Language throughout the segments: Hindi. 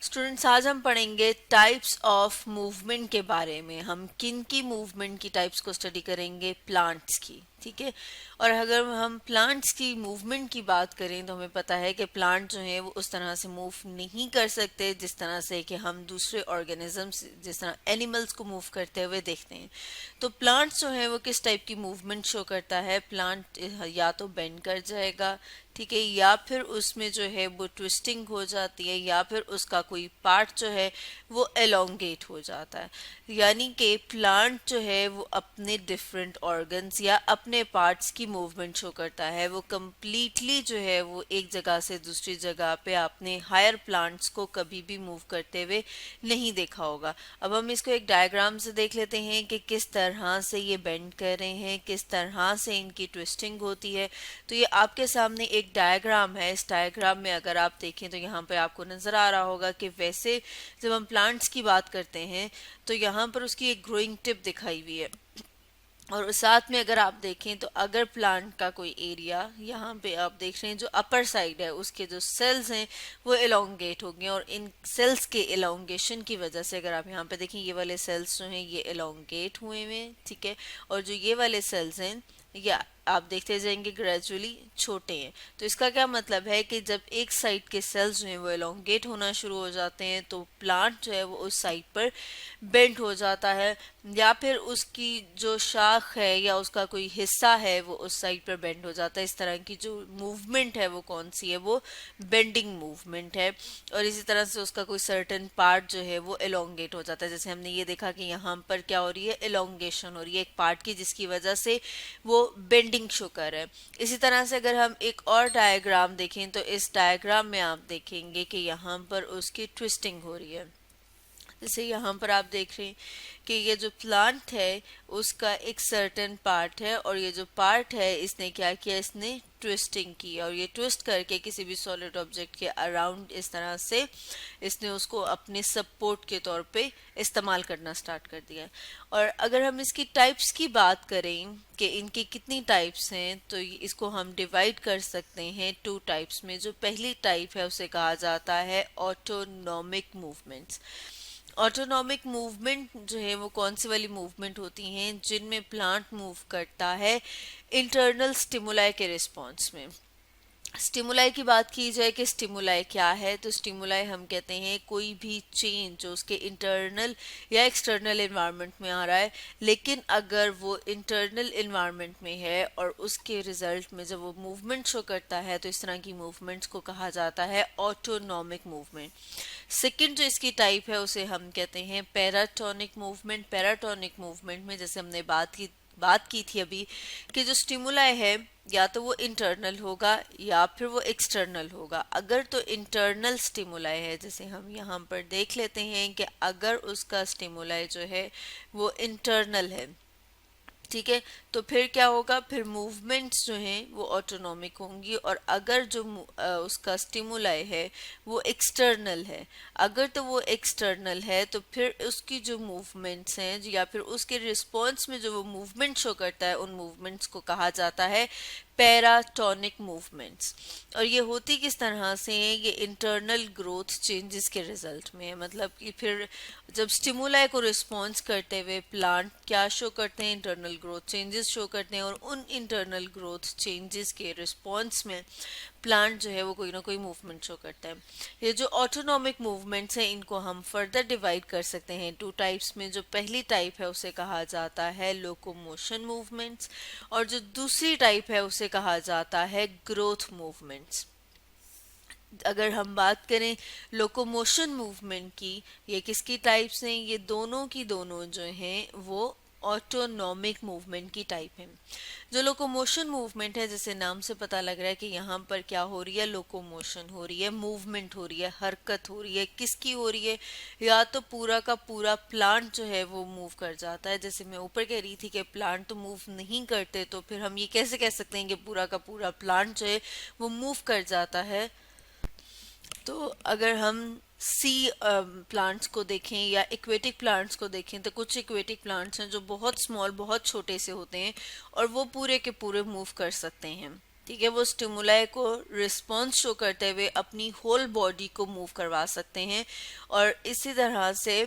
स्टूडेंट्स, आज हम पढ़ेंगे टाइप्स ऑफ मूवमेंट के बारे में। हम किन की मूवमेंट की टाइप्स को स्टडी करेंगे? प्लांट्स की, ठीक है। और अगर हम प्लांट्स की मूवमेंट की बात करें तो हमें पता है कि प्लांट जो है वो उस तरह से मूव नहीं कर सकते जिस तरह से कि हम दूसरे ऑर्गेनिजम्स, जिस तरह एनिमल्स को मूव करते हुए देखते हैं। तो प्लांट्स जो है वो किस टाइप की मूवमेंट शो करता है? प्लांट या तो बेंड कर जाएगा, ठीक है, या फिर उसमें जो है वो ट्विस्टिंग हो जाती है, या फिर उसका कोई पार्ट जो है वो एलोंगेट हो जाता है। यानी कि प्लांट जो है वो अपने डिफरेंट ऑर्गन्स या अपने पार्ट्स की मूवमेंट शो करता है। वो कम्प्लीटली जो है वो एक जगह से दूसरी जगह पे अपने हायर प्लांट्स को कभी भी मूव करते हुए नहीं देखा होगा। अब हम इसको एक डायग्राम से देख लेते हैं कि किस तरह से ये बेंड कर रहे हैं, किस तरह से इनकी ट्विस्टिंग होती है। तो ये आपके सामने एक डायग्राम है। इस डायग्राम में अगर आप देखें तो यहाँ पे आपको नजर आ रहा होगा कि वैसे जब हम प्लांट्स की बात करते हैं तो यहाँ पर उसकी एक ग्रोइंग टिप दिखाई हुई है। और साथ में अगर आप देखें तो अगर प्लांट का कोई एरिया, यहाँ पे आप देख रहे हैं जो अपर साइड है उसके जो सेल्स हैं वो एलोंगेट हो गए, और इन सेल्स के एलोंगेशन की वजह से अगर आप यहाँ पे देखें ये वाले सेल्स जो हैं ये एलोंगेट हुए हैं, ठीक है। और जो ये वाले सेल्स हैं या आप देखते जाएंगे ग्रेजुअली छोटे हैं। तो इसका क्या मतलब है कि जब एक साइड के सेल्स जो हैं वो एलोंगेट होना शुरू हो जाते हैं तो प्लांट जो है वो उस साइड पर बेंड हो जाता है, या फिर उसकी जो शाख है या उसका कोई हिस्सा है वो उस साइड पर बेंड हो जाता है। इस तरह की जो मूवमेंट है वो कौन सी है? वो बेंडिंग मूवमेंट है। और इसी तरह से उसका कोई सर्टेन पार्ट जो है वो एलोंगेट हो जाता है। जैसे हमने ये देखा कि यहाँ पर क्या हो रही है? एलोंगेशन हो रही है एक पार्ट की, जिसकी वजह से वो बेंडिंग शो कर रहा है। इसी तरह से अगर हम एक और डायग्राम देखें तो इस डायग्राम में आप देखेंगे कि यहाँ पर उसकी ट्विस्टिंग हो रही है। जैसे यहाँ पर आप देख रहे हैं कि ये जो प्लांट है उसका एक सर्टेन पार्ट है, और ये जो पार्ट है इसने क्या किया? इसने ट्विस्टिंग की, और ये ट्विस्ट करके किसी भी सॉलिड ऑब्जेक्ट के अराउंड इस तरह से इसने उसको अपने सपोर्ट के तौर पे इस्तेमाल करना स्टार्ट कर दिया। और अगर हम इसकी टाइप्स की बात करें कि इनकी कितनी टाइप्स हैं तो इसको हम डिवाइड कर सकते हैं टू टाइप्स में। जो पहली टाइप है उसे कहा जाता है ऑटोनॉमिक मूवमेंट्स। ऑटोनॉमिक मूवमेंट जो है वो कौन सी वाली मूवमेंट होती हैं? जिनमें प्लांट मूव करता है इंटरनल स्टिमुलाई के रिस्पॉन्स में। स्टिमुलाई की बात की जाए कि स्टिमुलाई क्या है, तो स्टिमुलाई हम कहते हैं कोई भी चेंज जो उसके इंटरनल या एक्सटर्नल इन्वायरमेंट में आ रहा है, लेकिन अगर वो इंटरनल इन्वायरमेंट में है और उसके रिजल्ट में जब वो मूवमेंट शो करता है तो इस तरह की मूवमेंट्स को कहा जाता है ऑटोनॉमिक मूवमेंट। सेकंड जो इसकी टाइप है उसे हम कहते हैं पैराटोनिक मूवमेंट। पैराटोनिक मूवमेंट में जैसे हमने बात की थी अभी कि जो स्टिमुलाई है या तो वो इंटरनल होगा या फिर वो एक्सटर्नल होगा। अगर तो इंटरनल स्टिमुलाई है, जैसे हम यहाँ पर देख लेते हैं कि अगर उसका स्टिमुलाई जो है वो इंटरनल है, ठीक है, तो फिर क्या होगा? फिर मूवमेंट्स जो हैं वो ऑटोनॉमिक होंगी। और अगर जो उसका स्टिमुलाई है वो एक्सटर्नल है, अगर तो वो एक्सटर्नल है तो फिर उसकी जो मूवमेंट्स हैं या फिर उसके रिस्पॉन्स में जो वो मूवमेंट शो करता है उन मूवमेंट्स को कहा जाता है पैराटोनिक मूवमेंट्स। और ये होती किस तरह से है? ये इंटरनल ग्रोथ चेंजेस के रिजल्ट में है। मतलब कि फिर जब स्टिमुलाई को रिस्पॉन्स करते हुए प्लांट क्या शो करते हैं? इंटरनल ग्रोथ चेंजेस शो करते हैं, और उन इंटरनल ग्रोथ चेंजेस के रिस्पॉन्स में प्लांट जो है वो कोई ना कोई मूवमेंट शो करता है। ये जो ऑटोनॉमिक मूवमेंट्स हैं इनको हम फर्दर डिवाइड कर सकते हैं टू टाइप्स में। जो पहली टाइप है उसे कहा जाता है लोकोमोशन मूवमेंट्स, और जो दूसरी टाइप है उसे कहा जाता है ग्रोथ मूवमेंट्स। अगर हम बात करें लोकोमोशन मूवमेंट की, ये किसकी टाइप्स हैं? ये दोनों की दोनों जो हैं वो ऑटोनॉमिक मूवमेंट की टाइप है। जो लोकोमोशन मूवमेंट है, जैसे नाम से पता लग रहा है कि यहाँ पर क्या हो रही है? लोकोमोशन हो रही है, मूवमेंट हो रही है, हरकत हो रही है। किसकी हो रही है? या तो पूरा का पूरा प्लांट जो है वो मूव कर जाता है। जैसे मैं ऊपर कह रही थी कि प्लांट तो मूव नहीं करते, तो फिर हम ये कैसे कह सकते हैं कि पूरा का पूरा प्लांट जो है वो मूव कर जाता है? तो अगर हम सी प्लांट्स को देखें या इक्वेटिक प्लांट्स को देखें तो कुछ इक्वेटिक प्लांट्स हैं जो बहुत स्मॉल, बहुत छोटे से होते हैं और वो पूरे के पूरे मूव कर सकते हैं। ठीक है, वो स्टिमुलाई को रिस्पॉन्स शो करते हुए अपनी होल बॉडी को मूव करवा सकते हैं। और इसी तरह से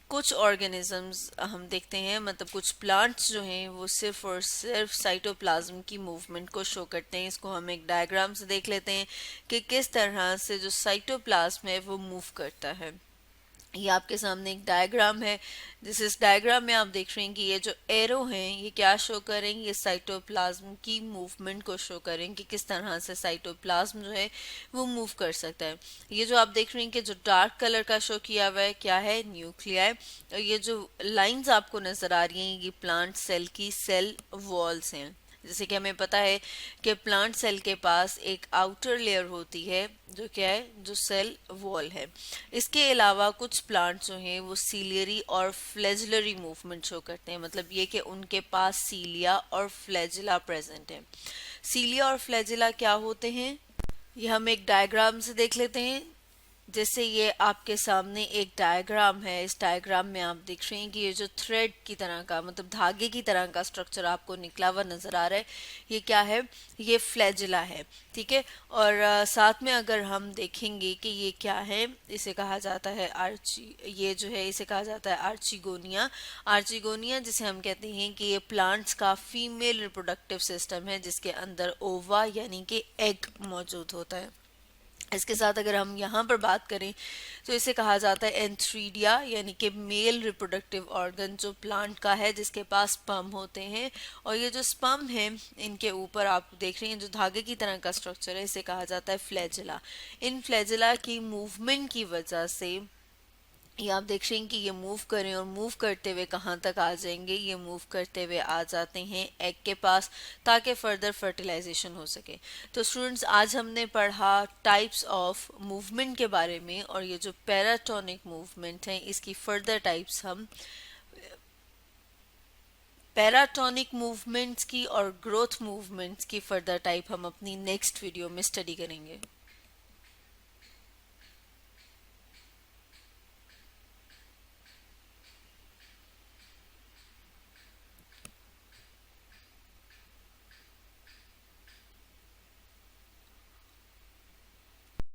कुछ ऑर्गेनिजम्स हम देखते हैं, मतलब कुछ प्लांट्स जो हैं वो सिर्फ और सिर्फ साइटोप्लाज्म की मूवमेंट को शो करते हैं। इसको हम एक डायग्राम से देख लेते हैं कि किस तरह से जो साइटोप्लाज्म है वो मूव करता है। ये आपके सामने एक डायग्राम है। इस डायग्राम में आप देख रहे हैं कि ये जो एरो हैं ये क्या शो करेंगे, ये साइटोप्लाज्म की मूवमेंट को शो करेंगे कि किस तरह से साइटोप्लाज्म जो है वो मूव कर सकता है। ये जो आप देख रहे हैं कि जो डार्क कलर का शो किया हुआ है क्या है, न्यूक्लियाई। और ये जो लाइंस आपको नजर आ रही हैं ये प्लांट सेल की सेल वॉल्स हैं। जैसे कि हमें पता है कि प्लांट सेल के पास एक आउटर लेयर होती है जो क्या है, जो सेल वॉल है। इसके अलावा कुछ प्लांट जो हैं वो सीलियरी और फ्लैजिलरी मूवमेंट शो करते हैं, मतलब ये कि उनके पास सीलिया और फ्लैजिला प्रेजेंट है। सीलिया और फ्लैजिला क्या होते हैं ये हम एक डायग्राम से देख लेते हैं। जैसे ये आपके सामने एक डायग्राम है, इस डायग्राम में आप देख रहे हैं कि ये जो थ्रेड की तरह का, मतलब धागे की तरह का स्ट्रक्चर आपको निकला हुआ नजर आ रहा है, ये क्या है, ये फ्लैजिला है। ठीक है, और साथ में अगर हम देखेंगे कि ये क्या है, इसे कहा जाता है ये जो है इसे कहा जाता है आर्चिगोनिया। आर्चिगोनिया जिसे हम कहते हैं कि ये प्लांट्स का फीमेल रिप्रोडक्टिव सिस्टम है जिसके अंदर ओवा यानी कि एग मौजूद होता है। इसके साथ अगर हम यहाँ पर बात करें तो इसे कहा जाता है एंथ्रीडिया यानी कि मेल रिप्रोडक्टिव ऑर्गन जो प्लांट का है जिसके पास स्पर्म होते हैं। और ये जो स्पर्म है इनके ऊपर आप देख रहे हैं जो धागे की तरह का स्ट्रक्चर है इसे कहा जाता है फ्लैजिला। इन फ्लैजिला की मूवमेंट की वजह से ये आप देख रहे हैं कि ये मूव करें और मूव करते हुए कहाँ तक आ जाएंगे, ये मूव करते हुए आ जाते हैं एग के पास ताकि फर्दर फर्टिलाइजेशन हो सके। तो स्टूडेंट्स आज हमने पढ़ा टाइप्स ऑफ मूवमेंट के बारे में, और ये जो पैराटोनिक मूवमेंट है इसकी फर्दर टाइप्स हम पैराटोनिक मूवमेंट्स की और ग्रोथ मूवमेंट्स की फर्दर टाइप हम अपनी नेक्स्ट वीडियो में स्टडी करेंगे।